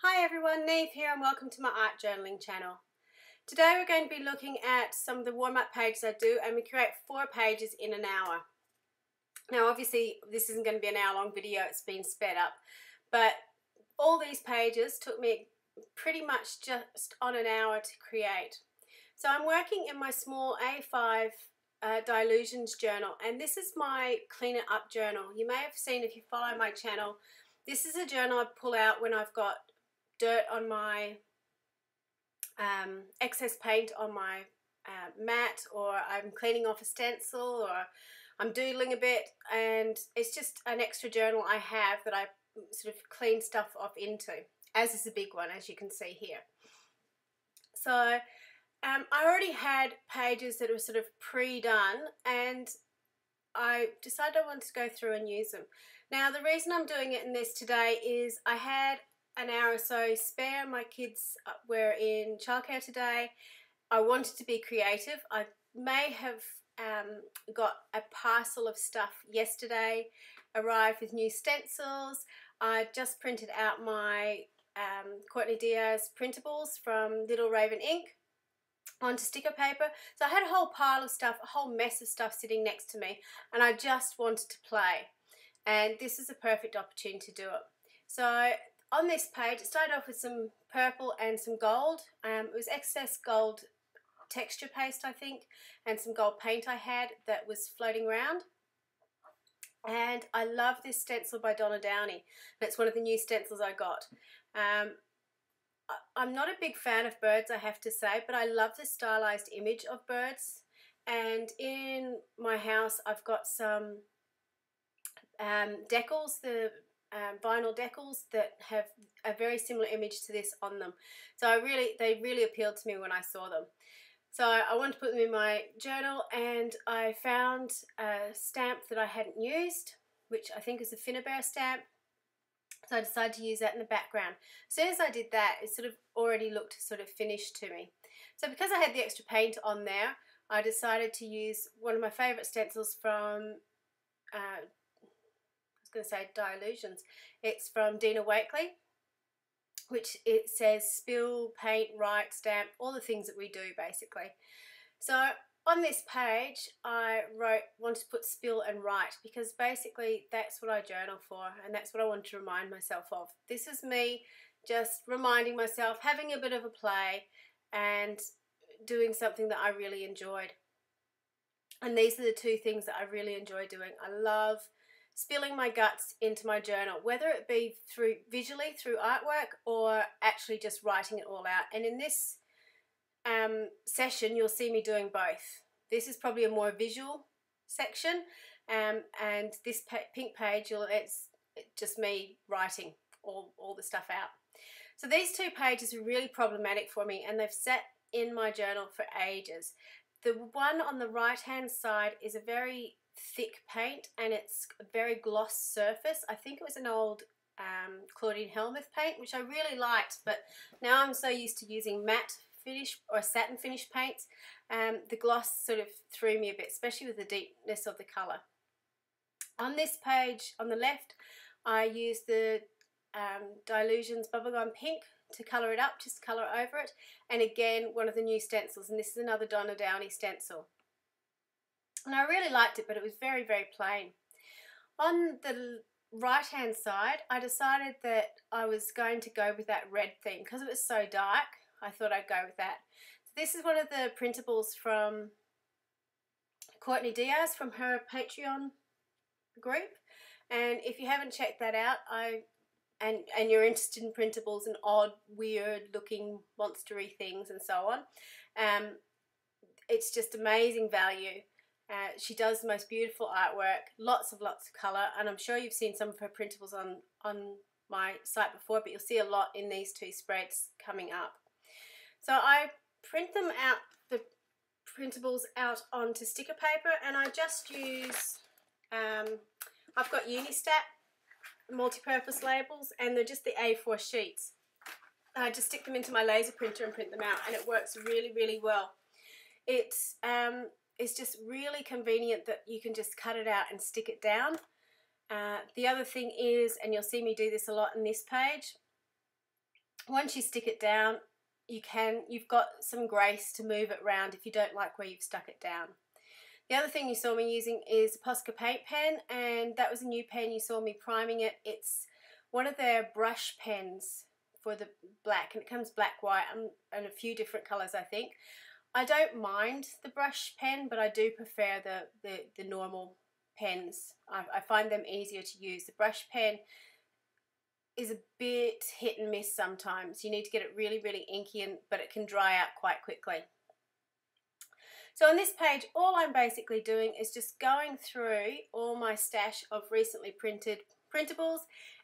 Hi everyone, Niamh here and welcome to my art journaling channel. Today we're going to be looking at some of the warm-up pages I do, and we create 4 pages in an hour. Now obviously this isn't going to be an hour-long video, it's been sped up, but all these pages took me pretty much just on an hour to create. So I'm working in my small A5 Dilutions journal, and this is my clean it up journal. You may have seen, if you follow my channel, this is a journal I pull out when I've got dirt on my excess paint on my mat, or I'm cleaning off a stencil, or I'm doodling a bit, and it's just an extra journal I have that I sort of clean stuff off into, as is a big one, as you can see here. So I already had pages that were sort of pre-done, and I decided I wanted to go through and use them. Now the reason I'm doing it in this today is I had an hour or so spare. My kids were in childcare today. I wanted to be creative. I may have got a parcel of stuff yesterday, arrived with new stencils. I just printed out my Courtney Diaz printables from Little Raven Ink onto sticker paper. So I had a whole pile of stuff, a whole mess of stuff sitting next to me, and I just wanted to play. And this is a perfect opportunity to do it. So on this page, it started off with some purple and some gold. It was excess gold texture paste, I think, and some gold paint I had that was floating around. And I love this stencil by Donna Downey. That's one of the new stencils I got. I'm not a big fan of birds, I have to say, but I love the stylized image of birds. And in my house, I've got some decals, the vinyl decals that have a very similar image to this on them. So they really appealed to me when I saw them. So I wanted to put them in my journal, and I found a stamp that I hadn't used, which I think is a Finnabair stamp. So I decided to use that in the background. As soon as I did that, it sort of already looked sort of finished to me. So because I had the extra paint on there, I decided to use one of my favourite stencils from going to say Dilutions. It's from Dina Wakely, which it says spill, paint, write, stamp, all the things that we do basically. So on this page I wanted to put spill and write, because basically that's what I journal for, and that's what I want to remind myself of. This is me just reminding myself, having a bit of a play and doing something that I really enjoyed. And these are the two things that I really enjoy doing. I love spilling my guts into my journal, whether it be visually through artwork or actually just writing it all out. And in this session you'll see me doing both. This is probably a more visual section, and this pink page it's just me writing all the stuff out. So these 2 pages are really problematic for me, and they've sat in my journal for ages. The one on the right hand side is a very thick paint, and it's a very gloss surface. I think it was an old Claudine Helmuth paint, which I really liked, but now I'm so used to using matte finish or satin finish paints, the gloss sort of threw me a bit, especially with the deepness of the colour. On this page on the left, I used the Dilutions Bubblegum Pink to colour it up, just colour over it, and again one of the new stencils, and this is another Donna Downey stencil. And I really liked it, but it was very, very plain. On the right hand side, I decided that I was going to go with that red theme. Because it was so dark, I thought I'd go with that. So this is one of the printables from Courtney Diaz from her Patreon group. And if you haven't checked that out, and you're interested in printables and odd, weird looking monstery things and so on, it's just amazing value. She does the most beautiful artwork, lots of colour, and I'm sure you've seen some of her printables on my site before, but you'll see a lot in these 2 spreads coming up. So I print them out, the printables out onto sticker paper, and I just use, I've got Unistat multi-purpose labels, and they're just the A4 sheets. I just stick them into my laser printer and print them out, and it works really, really well. It's just really convenient that you can just cut it out and stick it down. The other thing is, and you'll see me do this a lot in this page, once you stick it down, you've got some grace to move it around if you don't like where you've stuck it down. The other thing you saw me using is a Posca paint pen, and that was a new pen. You saw me priming it. It's one of their brush pens for the black, and it comes black, white, and a few different colours, I think. I don't mind the brush pen, but I do prefer the normal pens. I find them easier to use. The brush pen is a bit hit and miss sometimes. You need to get it really, really inky, but it can dry out quite quickly. So on this page, all I'm basically doing is just going through all my stash of recently printed printables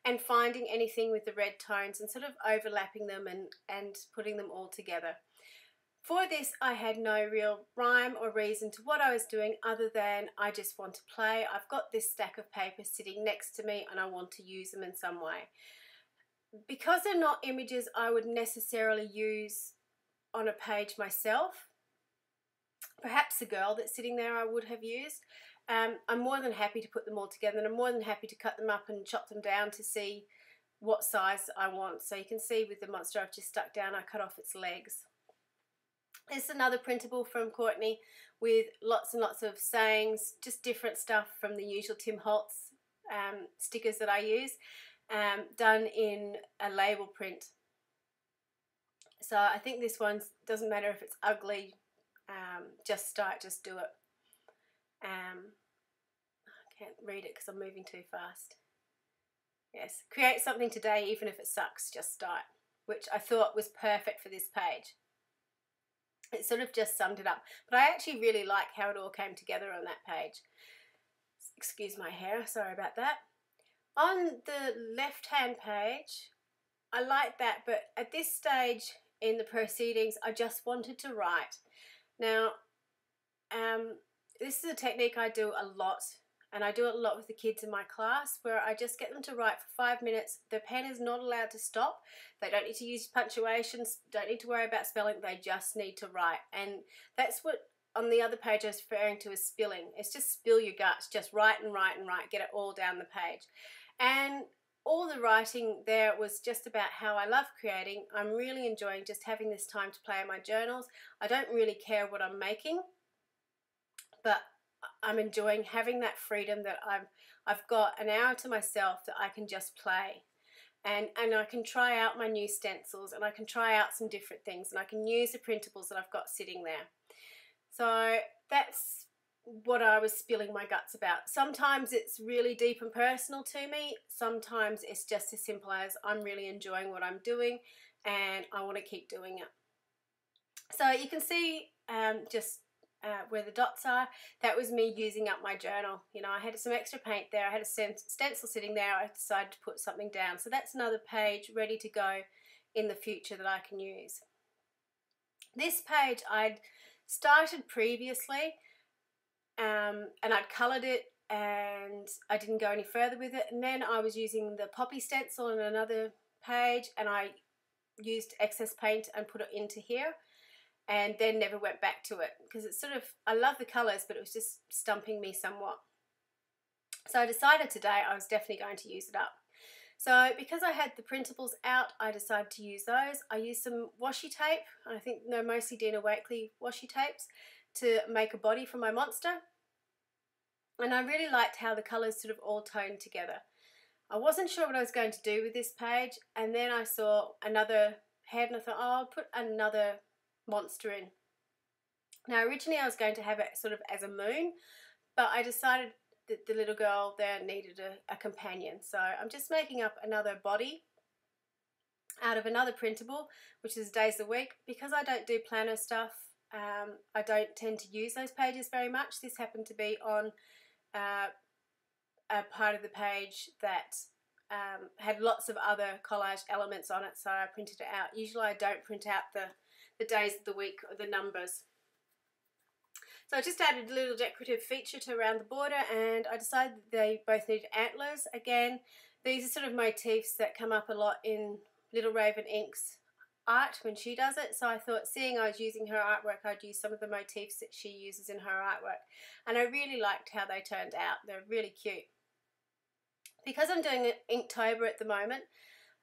and finding anything with the red tones and sort of overlapping them and putting them all together. For this, I had no real rhyme or reason to what I was doing other than I just want to play. I've got this stack of papers sitting next to me and I want to use them in some way. Because they're not images I would necessarily use on a page myself, perhaps the girl that's sitting there I would have used. I'm more than happy to put them all together, and I'm more than happy to cut them up and chop them down to see what size I want. So you can see with the monster I've just stuck down, I cut off its legs. This is another printable from Courtney with lots and lots of sayings, just different stuff from the usual Tim Holtz stickers that I use, done in a label print. So I think this one doesn't matter if it's ugly, just start, just do it. I can't read it because I'm moving too fast. Yes, create something today even if it sucks, just start, which I thought was perfect for this page. It sort of just summed it up, but I actually really like how it all came together on that page. Excuse my hair, sorry about that. On the left hand page, I like that, but at this stage in the proceedings I just wanted to write. Now this is a technique I do a lot, and I do it a lot with the kids in my class, where I just get them to write for 5 minutes. The pen is not allowed to stop. They don't need to use punctuations, don't need to worry about spelling, they just need to write. And that's what on the other page I was referring to as spilling. It's just spill your guts, just write and write and write, get it all down the page. And all the writing there was just about how I love creating. I'm really enjoying just having this time to play in my journals. I don't really care what I'm making, but I'm enjoying having that freedom that I've got an hour to myself that I can just play. And I can try out my new stencils, and I can try out some different things, and I can use the printables that I've got sitting there. So that's what I was spilling my guts about. Sometimes it's really deep and personal to me. Sometimes it's just as simple as I'm really enjoying what I'm doing and I want to keep doing it. So you can see just where the dots are, that was me using up my journal. You know, I had some extra paint there, I had a stencil sitting there, I decided to put something down. So that's another page ready to go in the future that I can use. This page I'd started previously, and I'd coloured it, and I didn't go any further with it, and then I was using the poppy stencil on another page, and I used excess paint and put it into here, and then never went back to it because it's sort of, I love the colours, but it was just stumping me somewhat. So I decided today I was definitely going to use it up. So because I had the printables out, I decided to use those. I used some washi tape, I think they're mostly Dina Wakley washi tapes, to make a body for my monster. And I really liked how the colours sort of all toned together. I wasn't sure what I was going to do with this page, and then I saw another head and I thought, oh, I'll put another monster in. Now originally I was going to have it sort of as a moon, but I decided that the little girl there needed a companion. So I'm just making up another body out of another printable, which is Days a Week. Because I don't do planner stuff, I don't tend to use those pages very much. This happened to be on a part of the page that had lots of other collage elements on it, so I printed it out. Usually I don't print out the days of the week or the numbers. So I just added a little decorative feature to around the border, and I decided that they both needed antlers. Again, these are sort of motifs that come up a lot in Little Raven Ink's art when she does it, so I thought, seeing I was using her artwork, I'd use some of the motifs that she uses in her artwork, and I really liked how they turned out. They're really cute. Because I'm doing Inktober at the moment,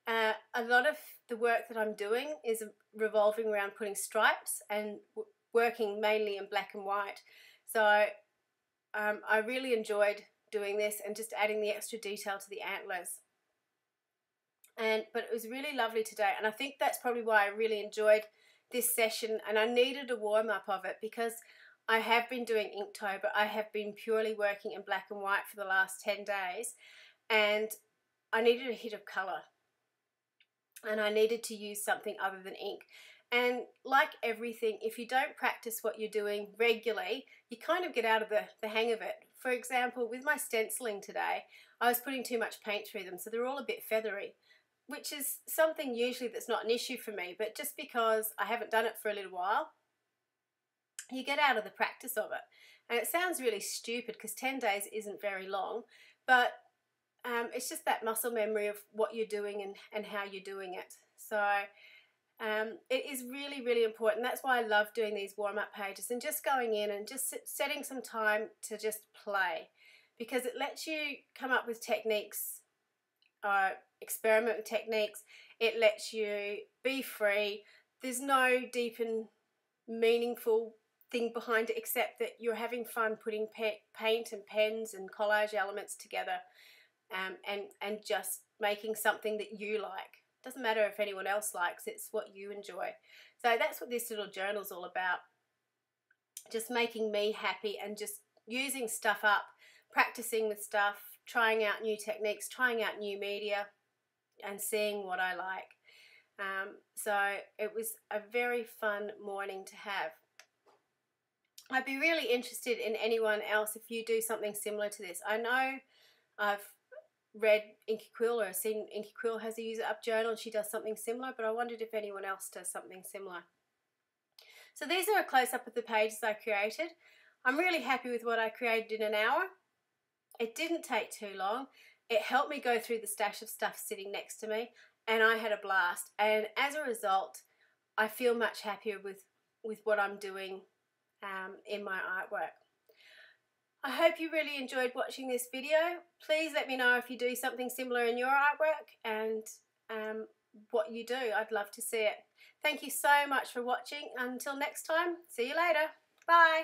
A lot of the work that I'm doing is revolving around putting stripes and working mainly in black and white. So I really enjoyed doing this and just adding the extra detail to the antlers. But it was really lovely today, and I think that's probably why I really enjoyed this session, and I needed a warm-up of it because I have been doing Inktober, but I have been purely working in black and white for the last 10 days, and I needed a hit of colour, and I needed to use something other than ink. And like everything, if you don't practice what you're doing regularly, you kind of get out of the hang of it. For example, with my stenciling today, I was putting too much paint through them, so they're all a bit feathery, which is something usually that's not an issue for me, but just because I haven't done it for a little while, you get out of the practice of it. And it sounds really stupid because 10 days isn't very long, but it's just that muscle memory of what you're doing and how you're doing it. So it is really, really important. That's why I love doing these warm-up pages and just going in and just setting some time to just play, because it lets you come up with techniques, experiment with techniques. It lets you be free. There's no deep and meaningful thing behind it except that you're having fun putting paint and pens and collage elements together, and just making something that you like. Doesn't matter if anyone else likes, it's what you enjoy. So that's what this little journal's all about. Just making me happy and just using stuff up, practicing with stuff, trying out new techniques, trying out new media, and seeing what I like. So it was a very fun morning to have. I'd be really interested in anyone else if you do something similar to this. I know I've read Inky Quill, or seen Inky Quill has a user up journal and she does something similar, but I wondered if anyone else does something similar. So these are a close-up of the pages I created. I'm really happy with what I created in an hour. It didn't take too long. It helped me go through the stash of stuff sitting next to me, and I had a blast. And as a result, I feel much happier with what I'm doing in my artwork. I hope you really enjoyed watching this video. Please let me know if you do something similar in your artwork and what you do. I'd love to see it. Thank you so much for watching. Until next time, see you later. Bye.